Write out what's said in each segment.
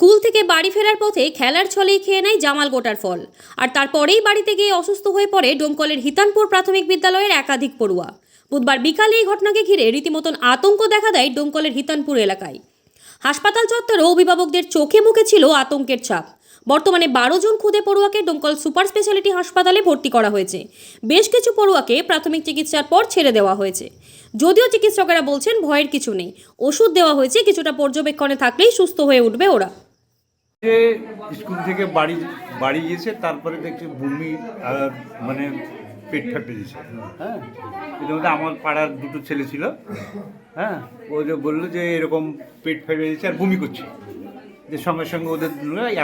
School থেকে বাড়ি ফেরার পথে খেলার ছলেই খেয়ে নেয় জামাল গোটার ফল। আর তারপরেই বাড়িতে গিয়ে অসুস্থ হয়ে পড়ে ডোমকলের হিতানপুর প্রাথমিক বিদ্যালয়ের একাধিক পড়ুয়া। বুধবার বিকালে এই ঘটনাকে ঘিরে রীতিমতন আতঙ্ক দেখা দেয় ডোমকলের হিতানপুর এলাকায়। হাসপাতাল চত্বরে অভিভাবকদের চোখে মুখে ছিল আতঙ্কের ছাপ। বর্তমানে 12 জন খুদে পড়ুয়াকে ডোমকল সুপার স্পেশালিটি হাসপাতালে ভর্তি করা হয়েছে। বেশ কিছু পড়ুয়াকে প্রাথমিক চিকিৎসার পর ছেড়ে দেওয়া হয়েছে। যদিও চিকিৎসকেরা বলছেন ভয়ের কিছু নেই, ওষুধ দেওয়া হয়েছে, কিছুটা পর্যবেক্ষণে থাকলেই সুস্থ হয়ে উঠবে ওরা। যে স্কুল থেকে বাড়ি গিয়েছে, তারপরে দেখছি বমি আর মানে পেট ফাটে দিয়েছে। হ্যাঁ, এর মধ্যে আমার পাড়ার দুটো ছেলে ছিল। হ্যাঁ, ও যে বললো যে এরকম পেট ফেটে দিয়েছে আর বমি করছে, যে সঙ্গে সঙ্গে ওদের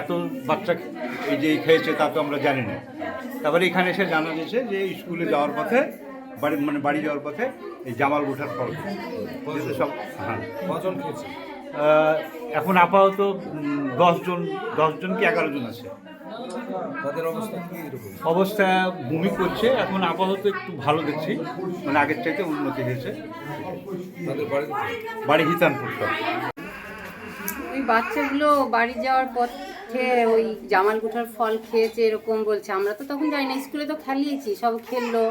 এত বাচ্চা এই যে খেয়েছে তা তো আমরা জানি না। তারপরে এখানে এসে জানা গেছে যে স্কুলে যাওয়ার পথে বাড়ি যাওয়ার পথে এই জামাল গোঠার ফল সব। হ্যাঁ, কজন খেয়েছে? এখন আপাতত 10 জন কি 11 জন আছে। তাদের অবস্থা কি এরকম? অবস্থা বমি করছে, এখন আপাতত একটু ভালো দেখছি, মানে আগের চাইতে উন্নতি হয়েছে। তাদের বাড়ি হিতানপুর। ওই বাচ্চাগুলো বাড়ি যাওয়ার পথে ওই জামাল গুঠার ফল খেয়েছে এরকম বলছে। আমরা তো তখন যাই না, স্কুলে তো খেলিয়েছি, সব খেললো,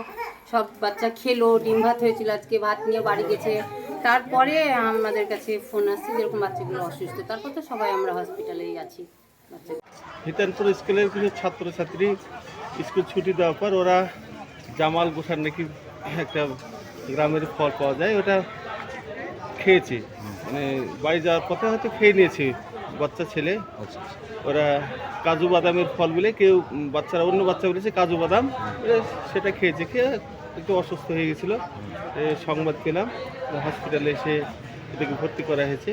সব বাচ্চা খেলো, ডিম ভাত হয়েছিল, আজকে ভাত নিয়ে বাড়ি গেছে। তারপরে আমাদের কাছে ফোন আসছে যেরকম বাচ্চাগুলো অসুস্থ, তারপর তো সবাই আমরা হসপিটালেই আছি। হিতানপুর স্কুলের কিছু ছাত্রছাত্রী স্কুল ছুটি দেওয়ার পর ওরা জামাল গোঠার নাকি একটা গ্রামের ফল পাওয়া যায়, ওটা খেয়েছে। মানে বাড়ি যাওয়ার পথে হয়তো খেয়ে নিয়েছে বাচ্চা ছেলে। ওরা কাজু বাদামের ফল বলে কেউ বাচ্চারা, অন্য বাচ্চা বলেছে কাজু বাদাম, সেটা খেয়েছে, খেয়ে একটু অসুস্থ হয়ে গেছিলো। সংবাদ পেলাম, হসপিটালে এসে এটাকে ভর্তি করা হয়েছে।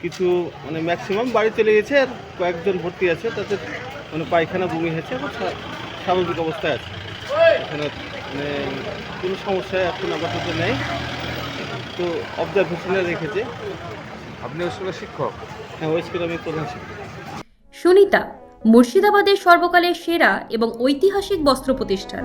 কিছু মানে ম্যাক্সিমাম বাড়ি চলে গেছে, আর কয়েকজন ভর্তি আছে, তাদের মানে পায়খানা বমি হয়েছে, এখন স্বাভাবিক অবস্থায় আছে। এখানে মানে কোনো সমস্যা এখন আপাতত নেই, তো অবজারভেশনে রেখেছে। আপনি স্কুলের শিক্ষক? হ্যাঁ, ওই স্কুলে আমি প্রধান শিক্ষক। সুনিতা, মুর্শিদাবাদের সর্বকালের সেরা এবং ঐতিহাসিক বস্ত্র প্রতিষ্ঠান।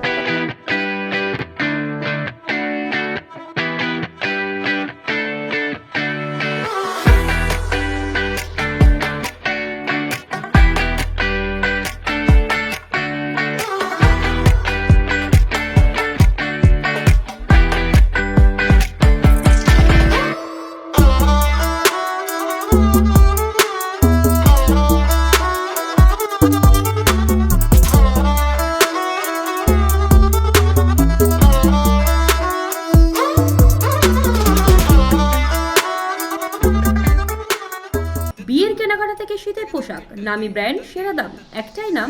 বিয়ের কেনাকাটা থেকে শীতের পোশাক, নামি ব্র্যান্ড, সেরা দাম, একটাই নাম